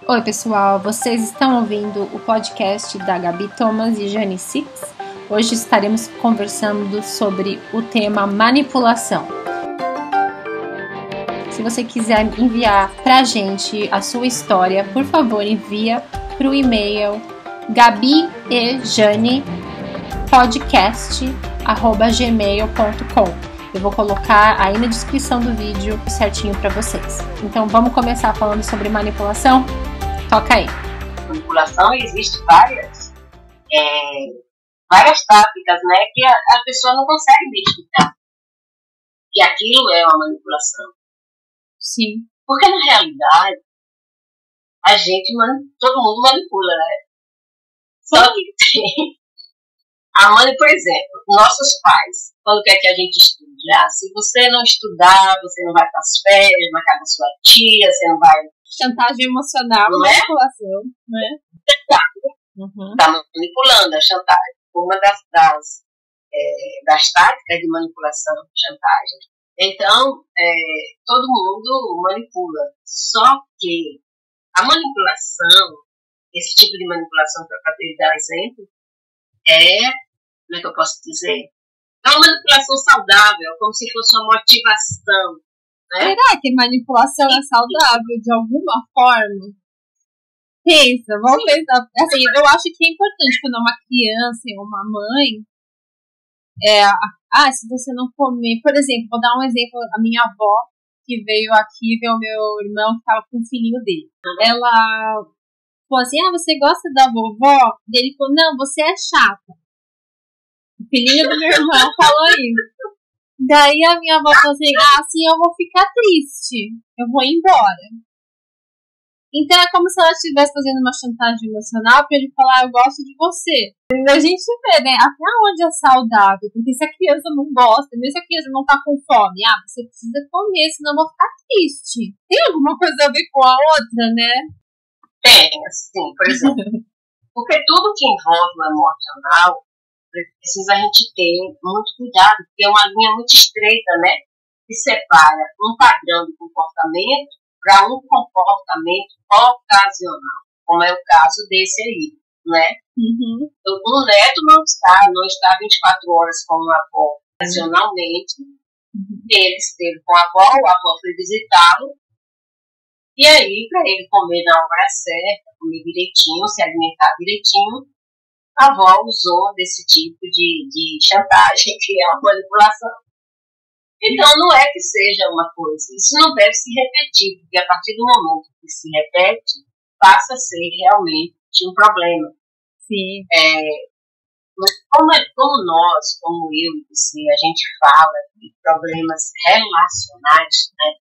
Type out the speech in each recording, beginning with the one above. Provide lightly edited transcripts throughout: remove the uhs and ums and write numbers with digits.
Oi pessoal, vocês estão ouvindo o podcast da Gabi Thomas e Jane Six. Hoje estaremos conversando sobre o tema manipulação. Se você quiser enviar pra gente a sua história, por favor envia pro e-mail gabiejane.podcast@gmail.com. Eu vou colocar aí na descrição do vídeo certinho para vocês. Então vamos começar falando sobre manipulação? Toca aí. Manipulação, existe várias táticas, né, que a pessoa não consegue identificar que aquilo é uma manipulação. Sim. Porque na realidade todo mundo manipula, né? Só que tem por exemplo, nossos pais, quando quer que a gente estude, se você não estudar, você não vai para as férias na casa da sua tia, você não vai. Chantagem emocional, não manipulação, não é? Tá manipulando a chantagem. Uma das táticas de manipulação, chantagem. Então, todo mundo manipula. Só que a manipulação, esse tipo de manipulação, para dar exemplo, como é que eu posso dizer? É uma manipulação saudável, como se fosse uma motivação. Né? Será que manipulação é saudável de alguma forma? Pensa, vamos pensar. Assim, eu acho que é importante quando é uma criança e uma mãe. Se você não comer. Por exemplo, vou dar um exemplo. A minha avó, que veio aqui ver o meu irmão que estava com o filhinho dele. Ela falou assim: você gosta da vovó? Ele falou: não, você é chata. O filhinho do meu irmão falou isso. Daí a minha avó falou assim: assim eu vou ficar triste. Eu vou embora. Então é como se ela estivesse fazendo uma chantagem emocional pra ele falar: eu gosto de você. E a gente vê, né? Até onde é saudável. Porque se a criança não gosta, mesmo se a criança não tá com fome, você precisa comer, senão eu vou ficar triste. Tem alguma coisa a ver com a outra, né? Tem, assim, por exemplo. Porque tudo que envolve o emocional precisa a gente ter muito cuidado, porque é uma linha muito estreita, né? Que separa um padrão de comportamento para um comportamento ocasional, como é o caso desse aí, né? Uhum. O neto não está 24 horas com a avó ocasionalmente, ele esteve com a avó foi visitá-lo, e aí, para ele comer na hora certa, comer direitinho, se alimentar direitinho, a avó usou desse tipo de chantagem, que é uma manipulação. Então, não é que seja uma coisa. Isso não deve se repetir, porque a partir do momento que se repete, passa a ser realmente um problema. Sim. Mas como nós, como eu e você, a gente fala de problemas relacionais, né?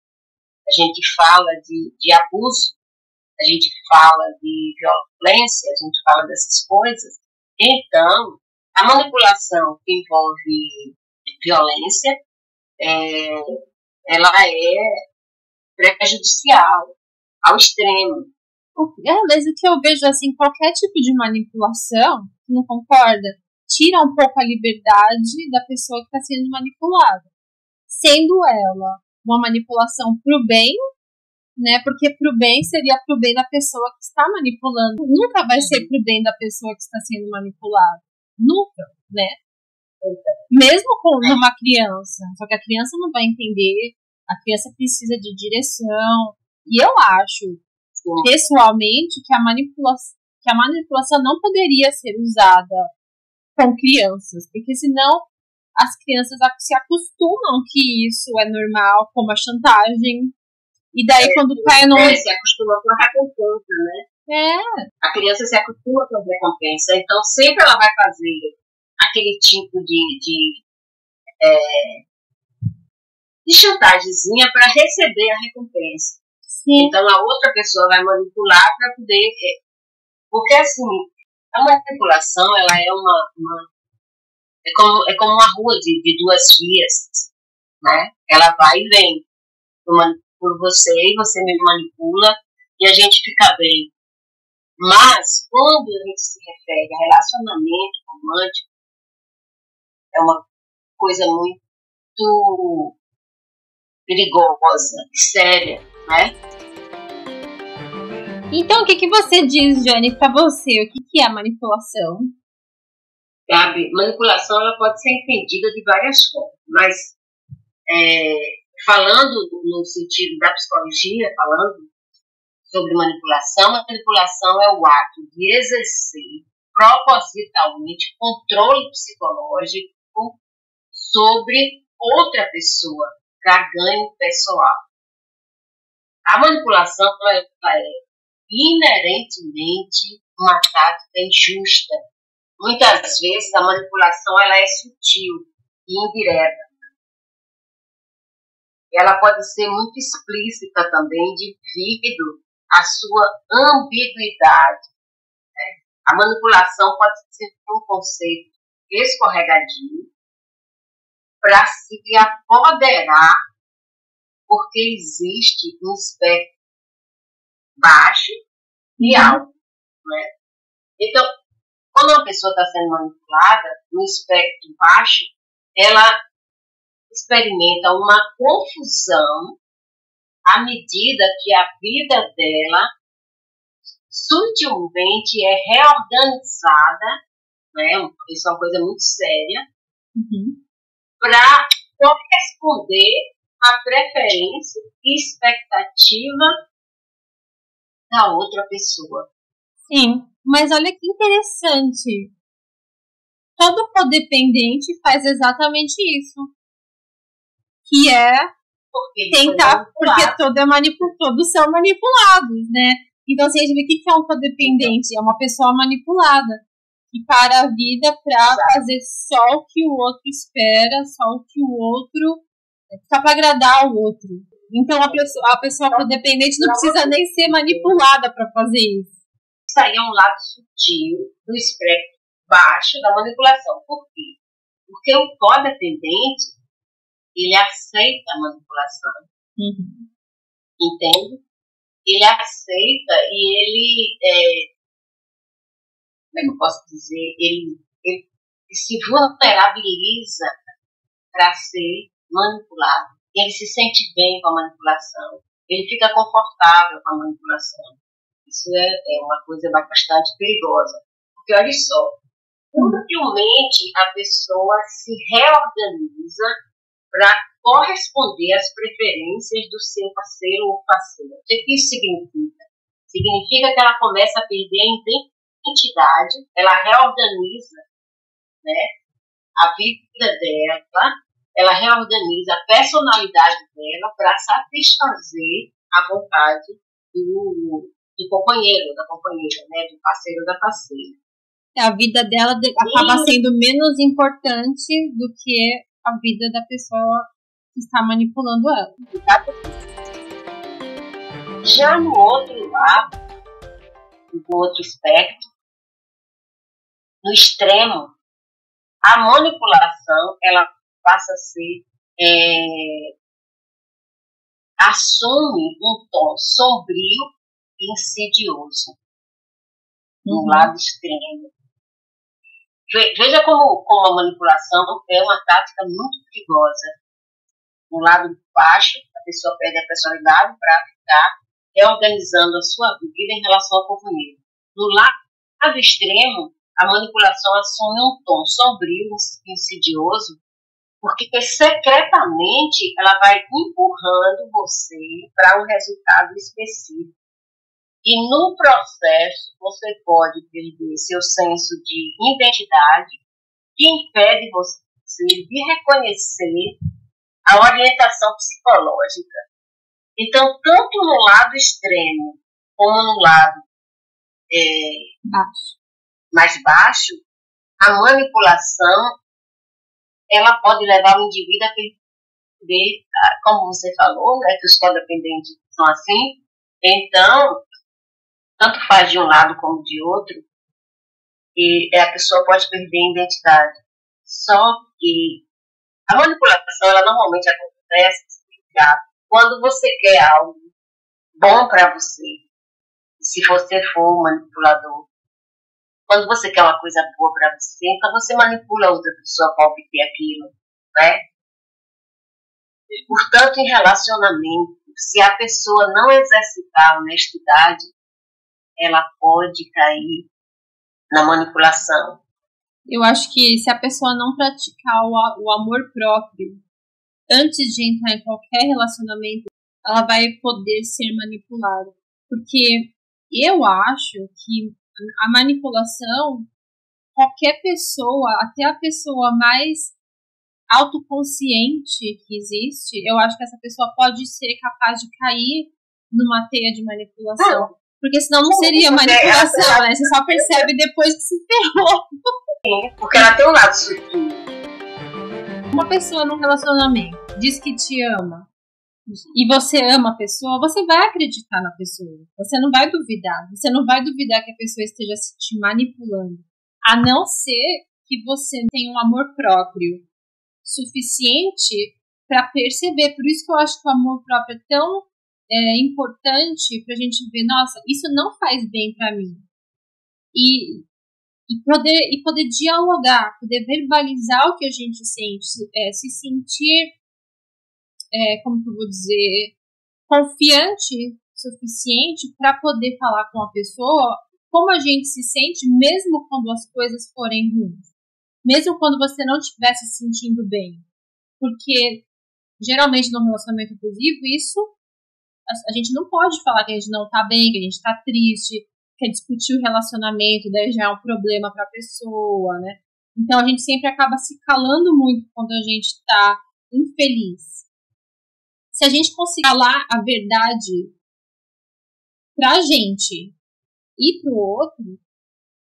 A gente fala de abuso, a gente fala de violência, a gente fala dessas coisas. Então, a manipulação que envolve violência, ela é prejudicial ao extremo. Mas o que eu vejo, assim, qualquer tipo de manipulação, não concorda? Tira um pouco a liberdade da pessoa que está sendo manipulada. Sendo ela uma manipulação pro bem, né? Porque pro bem seria pro bem da pessoa que está manipulando. Nunca vai ser pro bem da pessoa que está sendo manipulada. Nunca, né? Mesmo com uma criança. Só que a criança não vai entender. A criança precisa de direção. E eu acho, pessoalmente, que a manipulação não poderia ser usada com crianças. Porque senão as crianças se acostumam que isso é normal, como a chantagem. E daí quando cai no... se acostuma com a recompensa, né? A criança se acostuma com a recompensa. Então, sempre ela vai fazer aquele tipo de chantagemzinha para receber a recompensa. Sim. Então, a outra pessoa vai manipular para poder... Porque, assim, a manipulação, ela é é como uma rua de duas vias, né? Ela vai e vem por você e você me manipula e a gente fica bem. Mas, quando a gente se refere a relacionamento romântico, é uma coisa muito perigosa, séria, né? Então, o que você diz, Jane, pra você? O que é manipulação? Sabe, manipulação ela pode ser entendida de várias formas, mas falando no sentido da psicologia, falando sobre manipulação, a manipulação é o ato de exercer propositalmente controle psicológico sobre outra pessoa para ganho pessoal. A manipulação ela é inerentemente uma tática injusta. Muitas vezes a manipulação ela é sutil e indireta. Ela pode ser muito explícita também devido à sua ambiguidade. Né? A manipulação pode ser um conceito escorregadio para se apoderar, porque existe um espectro baixo e alto. Né? Então, quando uma pessoa está sendo manipulada, no espectro baixo, ela experimenta uma confusão à medida que a vida dela sutilmente é reorganizada, né? Isso é uma coisa muito séria, para corresponder à preferência e expectativa da outra pessoa. Sim, mas olha que interessante. Todo codependente faz exatamente isso. Que é tentar, porque todos são manipulados, né? Então, assim, a gente vê o que é um codependente? É uma pessoa manipulada, que para a vida para fazer só o que o outro espera, só o que o outro... só para agradar o outro. Então, a pessoa codependente não precisa nem ser manipulada para fazer isso. Isso aí é um lado sutil do espectro baixo da manipulação. Por quê? Porque o codependente ele aceita a manipulação. Entende? Ele aceita e ele, como é que eu posso dizer, ele se vulnerabiliza para ser manipulado. Ele se sente bem com a manipulação. Ele fica confortável com a manipulação. Isso é uma coisa bastante perigosa. Porque, olha só, sutilmente a pessoa se reorganiza para corresponder às preferências do seu parceiro ou parceira. O que isso significa? Significa que ela começa a perder a identidade, ela reorganiza, né, a vida dela, ela reorganiza a personalidade dela para satisfazer a vontade do companheiro, da companheira, né, do parceiro ou da parceira. A vida dela acaba sendo menos importante do que a vida da pessoa que está manipulando ela. Já no outro lado, no outro espectro, no extremo, a manipulação ela passa a ser, assume um tom sombrio e insidioso no lado extremo. Veja como a manipulação é uma tática muito perigosa. No lado baixo, a pessoa perde a personalidade para ficar reorganizando a sua vida em relação ao companheiro. No lado extremo, a manipulação assume um tom sombrio e insidioso, porque secretamente ela vai empurrando você para um resultado específico. E no processo, você pode perder seu senso de identidade, que impede você de reconhecer a orientação psicológica. Então, tanto no lado extremo, como no lado mais baixo, a manipulação ela pode levar o indivíduo a perder, como você falou, né, que os codependentes são assim. Então, tanto faz de um lado como de outro, e a pessoa pode perder a identidade. Só que a manipulação, ela normalmente acontece quando você quer algo bom para você, se você for um manipulador. Quando você quer uma coisa boa para você, então você manipula a outra pessoa para obter aquilo, né? Portanto, em relacionamento, se a pessoa não exercitar a honestidade, ela pode cair na manipulação? Eu acho que se a pessoa não praticar o amor próprio antes de entrar em qualquer relacionamento, ela vai poder ser manipulada. Porque eu acho que a manipulação, qualquer pessoa, até a pessoa mais autoconsciente que existe, eu acho que essa pessoa pode ser capaz de cair numa teia de manipulação. Porque senão não seria manipulação, né? Você só percebe depois que se ferrou. Sim, porque ela tem um lado sutil. Uma pessoa num relacionamento diz que te ama e você ama a pessoa, você vai acreditar na pessoa. Você não vai duvidar. Você não vai duvidar que a pessoa esteja te manipulando. A não ser que você tenha um amor próprio suficiente para perceber. Por isso que eu acho que o amor próprio é tão importante pra gente ver, nossa, isso não faz bem pra mim. E poder dialogar, poder verbalizar o que a gente sente, se sentir, como que eu vou dizer, confiante suficiente para poder falar com a pessoa como a gente se sente, mesmo quando as coisas forem ruins. Mesmo quando você não estiver se sentindo bem. Porque, geralmente, no relacionamento abusivo, isso a gente não pode falar que a gente não tá bem, que a gente tá triste, quer discutir o relacionamento, daí já é um problema pra pessoa, né? Então a gente sempre acaba se calando muito quando a gente tá infeliz. Se a gente conseguir falar a verdade pra gente e pro outro,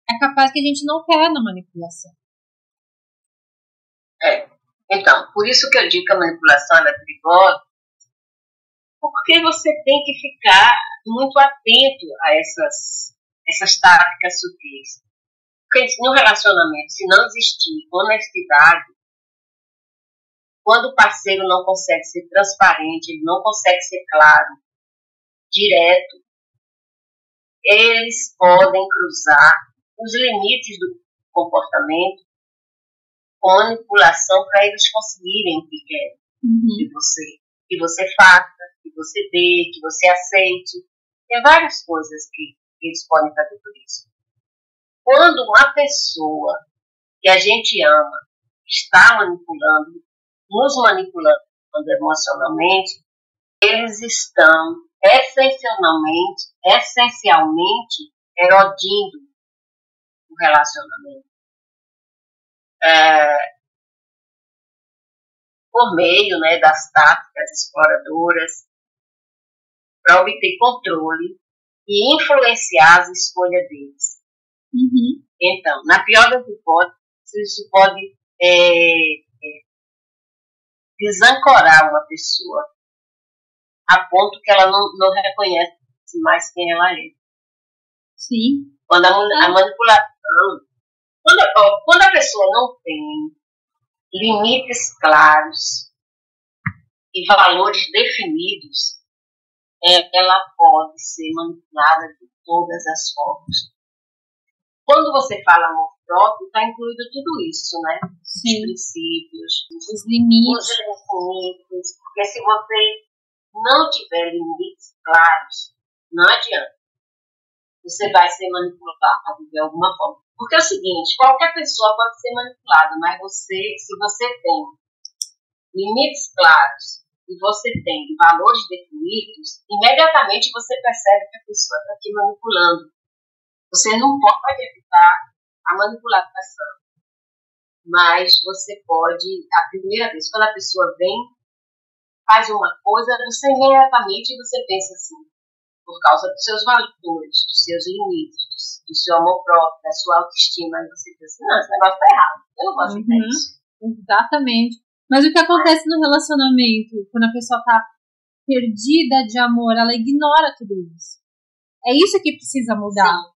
é capaz que a gente não quer na manipulação. Então, por isso que eu digo que a manipulação é perigosa, porque você tem que ficar muito atento a essas táticas sutis. Porque no relacionamento, se não existir honestidade, quando o parceiro não consegue ser transparente, ele não consegue ser claro, direto, eles podem cruzar os limites do comportamento com manipulação para eles conseguirem o que querem de você. Que você faça, que você dê, que você aceite. Tem várias coisas que eles podem fazer por isso. Quando uma pessoa que a gente ama está manipulando, nos manipulando emocionalmente, eles estão essencialmente erodindo o relacionamento. Por meio, né, das táticas exploradoras, para obter controle e influenciar as escolhas deles. Então, na pior das hipóteses, isso pode desancorar uma pessoa a ponto que ela não reconhece mais quem ela é. Sim. Quando a manipulação, quando a pessoa não tem limites claros e valores definidos, ela pode ser manipulada de todas as formas. Quando você fala amor próprio, está incluído tudo isso, né? Sim. Os princípios, os limites. Porque se você não tiver limites claros, não adianta. Você vai ser manipulado de alguma forma. Porque é o seguinte, qualquer pessoa pode ser manipulada, mas se você tem limites claros e você tem valores definidos, imediatamente você percebe que a pessoa está te manipulando. Você não pode evitar a manipulação, mas você pode, a primeira vez, quando a pessoa vem, faz uma coisa, você imediatamente pensa assim, por causa dos seus valores, dos seus limites, do seu amor próprio, da sua autoestima, aí você pensa, não, esse negócio está errado, eu não posso aceitar isso. Exatamente. Mas o que acontece no relacionamento, quando a pessoa está perdida de amor, ela ignora tudo isso. É isso que precisa mudar. Sim.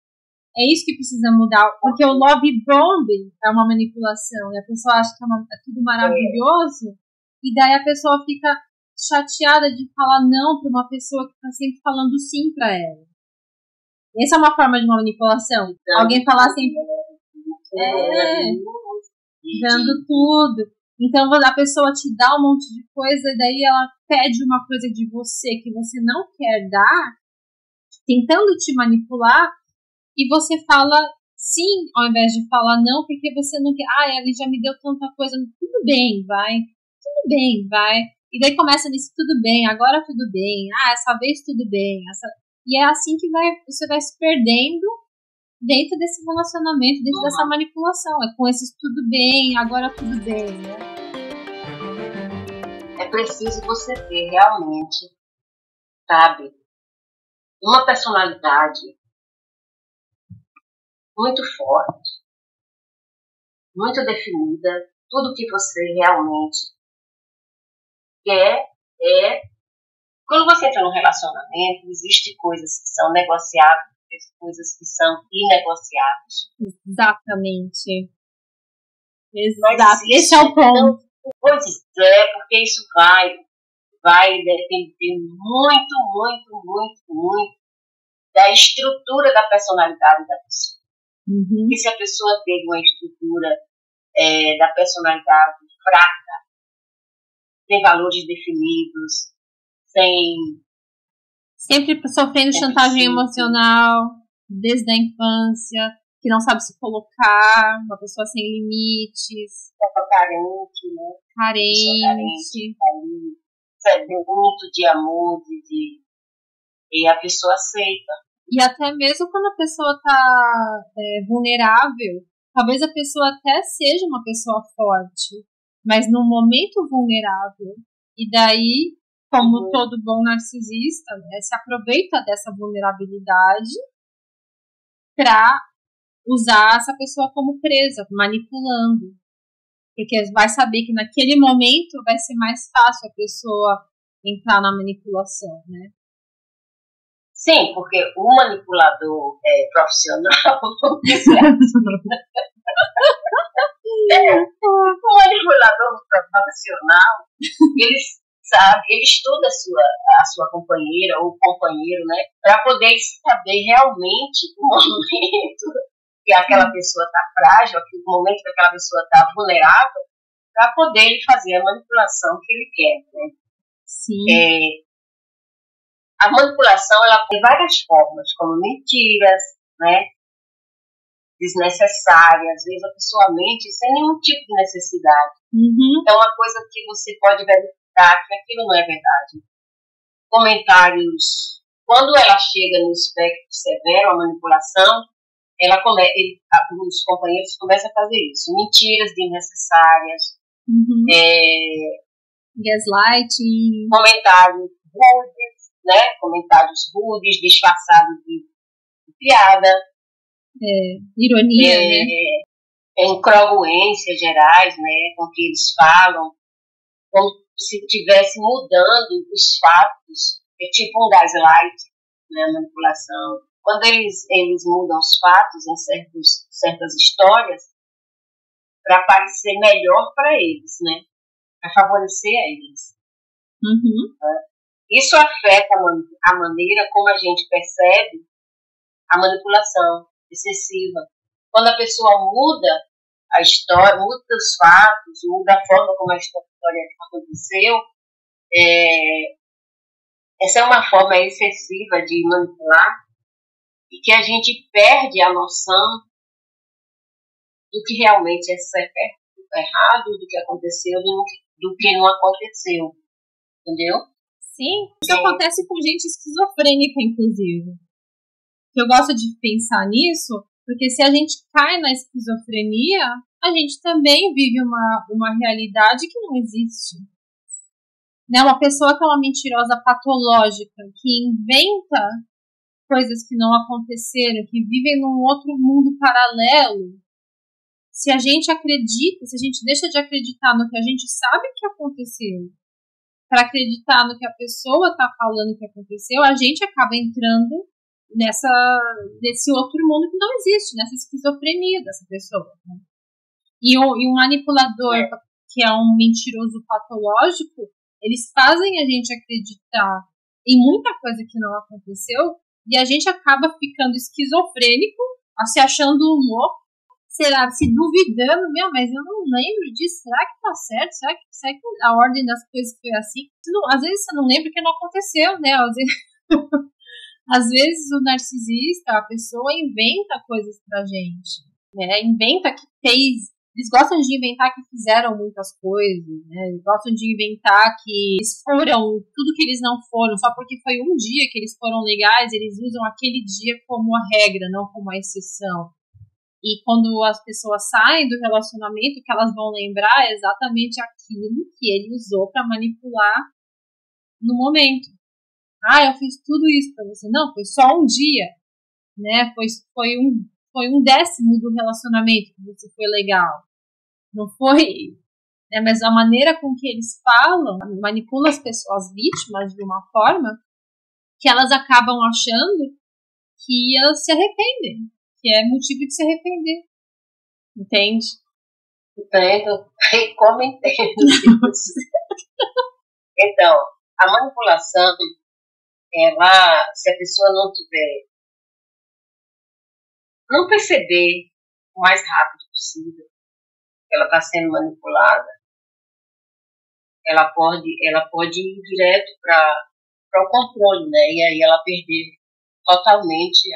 É isso que precisa mudar, porque o love bombing é uma manipulação, e a pessoa acha que é tudo maravilhoso, e daí a pessoa fica chateada de falar não para uma pessoa que está sempre falando sim para ela. Essa é uma forma de uma manipulação. Alguém falar sempre dando tudo. Então a pessoa te dá um monte de coisa e daí ela pede uma coisa de você que você não quer dar, tentando te manipular, e você fala sim, ao invés de falar não, porque você não quer, ele já me deu tanta coisa, tudo bem, vai. E daí começa nisso, tudo bem, agora tudo bem, essa vez tudo bem. E é assim que você vai se perdendo dentro desse relacionamento, dentro dessa manipulação. É com esses tudo bem, agora tudo bem, né? É preciso você ter realmente, sabe, uma personalidade muito forte, muito definida. Tudo que você realmente quer é... Quando você entra num relacionamento, existem coisas que são negociáveis, coisas que são inegociáveis. Exatamente. Exato. Esse é o ponto. Pois é, porque isso vai depender muito da estrutura da personalidade da pessoa. Uhum. E se a pessoa tem uma estrutura da personalidade fraca, sem valores definidos, sempre sofrendo chantagem emocional desde a infância, que não sabe se colocar, uma pessoa sem limites, carente, né? Carente, muito de amor, e a pessoa aceita. E até mesmo quando a pessoa está vulnerável, talvez a pessoa até seja uma pessoa forte, mas num momento vulnerável. E daí, como todo bom narcisista, se aproveita dessa vulnerabilidade para usar essa pessoa como presa, manipulando. Porque vai saber que naquele momento vai ser mais fácil a pessoa entrar na manipulação, né? Sim, porque o manipulador profissional, o manipulador profissional, ele estuda a sua companheira ou companheiro, né, para poder saber realmente o momento que aquela pessoa está frágil, o momento que aquela pessoa está vulnerável, para poder fazer a manipulação que ele quer, né? Sim. A manipulação, ela tem várias formas, como mentiras, né, desnecessárias, às vezes a pessoa mente sem nenhum tipo de necessidade. Uhum. Então, uma coisa que você pode verificar que aquilo não é verdade. Comentários, quando ela chega no espectro severo, a manipulação, os companheiros começam a fazer isso. Mentiras desnecessárias, uhum. Gaslighting, comentários rudes, né? Comentários rudes, disfarçados de piada. Ironia, né? Incongruências gerais, né? Com que eles falam, como se estivesse mudando os fatos. É tipo um gaslight, né? Manipulação. Quando eles mudam os fatos em certas histórias para parecer melhor para eles, né? Para favorecer a eles. Uhum. Isso afeta a maneira como a gente percebe a manipulação excessiva. Quando a pessoa muda a história, muda os fatos, muda a forma como a história aconteceu, essa é uma forma excessiva de manipular e que a gente perde a noção do que realmente é certo, errado, do que aconteceu, do que não aconteceu. Entendeu? Sim, isso acontece com gente esquizofrênica, inclusive. Eu gosto de pensar nisso, porque se a gente cai na esquizofrenia, a gente também vive uma realidade que não existe. Né? Uma pessoa que é uma mentirosa patológica, que inventa coisas que não aconteceram, que vivem num outro mundo paralelo. Se a gente acredita, se a gente deixa de acreditar no que a gente sabe que aconteceu, para acreditar no que a pessoa está falando que aconteceu, a gente acaba entrando nesse outro mundo que não existe, nessa esquizofrenia dessa pessoa. Né? E um manipulador, que é um mentiroso patológico, eles fazem a gente acreditar em muita coisa que não aconteceu e a gente acaba ficando esquizofrênico, se achando louco, será, se duvidando, mas eu não lembro disso, será que tá certo? Será que a ordem das coisas foi assim? Às vezes você não lembra porque não aconteceu, né? Às vezes o narcisista, a pessoa inventa coisas pra gente, né? Inventa que fez. Eles gostam de inventar que fizeram muitas coisas, né? Eles gostam de inventar que eles foram tudo que eles não foram, só porque foi um dia que eles foram legais, eles usam aquele dia como a regra, não como a exceção. E quando as pessoas saem do relacionamento, o que elas vão lembrar é exatamente aquilo que ele usou para manipular no momento. Eu fiz tudo isso para você. Não, foi só um dia, né? Foi um décimo do relacionamento que você foi legal. Não foi, né? Mas a maneira com que eles falam manipula as pessoas vítimas de uma forma que elas acabam achando que elas se arrependem, que é motivo de se arrepender. Entende? Entendo. E como entendo. Então, a manipulação, se a pessoa não perceber o mais rápido possível que ela está sendo manipulada, ela pode ir direto para o controle, né? E aí ela perder totalmente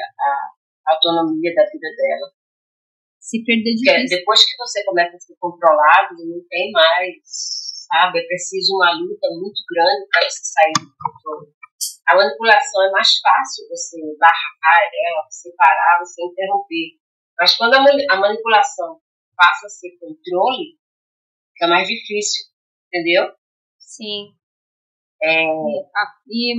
a autonomia da vida dela. Se perder de vista. Depois que você começa a ser controlado, não tem mais, sabe? É preciso uma luta muito grande para você sair do controle. A manipulação é mais fácil você barrar ela, você parar, você interromper. Mas quando a manipulação passa a ser controle, fica mais difícil, entendeu? Sim. E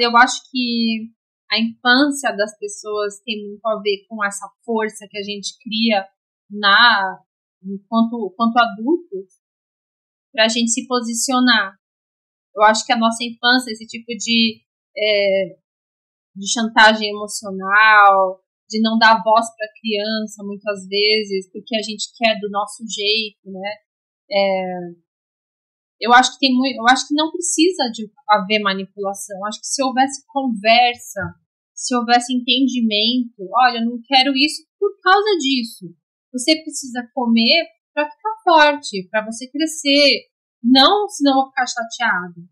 eu acho que a infância das pessoas tem muito a ver com essa força que a gente cria enquanto adultos para a gente se posicionar. Eu acho que a nossa infância, esse tipo de chantagem emocional, de não dar voz para a criança muitas vezes, porque a gente quer do nosso jeito, né? Eu acho que não precisa de haver manipulação. Eu acho que se houvesse conversa, se houvesse entendimento, olha, eu não quero isso por causa disso. Você precisa comer para ficar forte, para você crescer. Não, senão eu vou ficar chateado.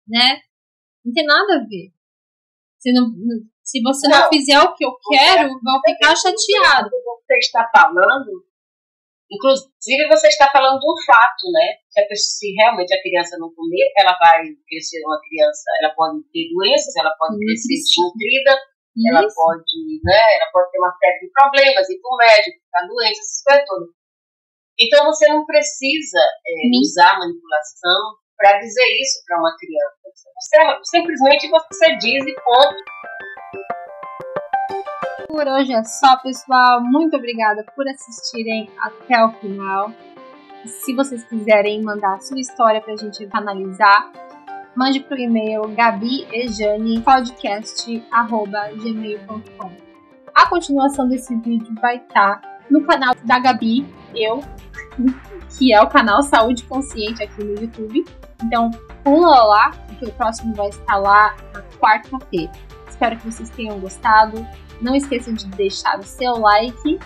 Né? Não tem nada a ver. Se você não fizer o que eu quero, vou ficar chateado. Você está falando, inclusive você está falando de um fato, né? Se realmente a criança não comer, ela vai crescer uma criança, ela pode ter doenças, ela pode crescer desnutrida, ela pode ter uma série de problemas, ir para o médico, ficar doente, essas coisas todas. Então você não precisa usar a manipulação para dizer isso para uma criança. Simplesmente você diz e ponto. Por hoje é só, pessoal. Muito obrigada por assistirem até o final. Se vocês quiserem mandar a sua história pra gente analisar, mande pro e-mail gabiejane.podcast@gmail.com. A continuação desse vídeo vai estar no canal da Gabi, que é o canal Saúde Consciente aqui no YouTube. Então, pula lá, porque o próximo vai estar lá na quarta-feira. Espero que vocês tenham gostado. Não esqueçam de deixar o seu like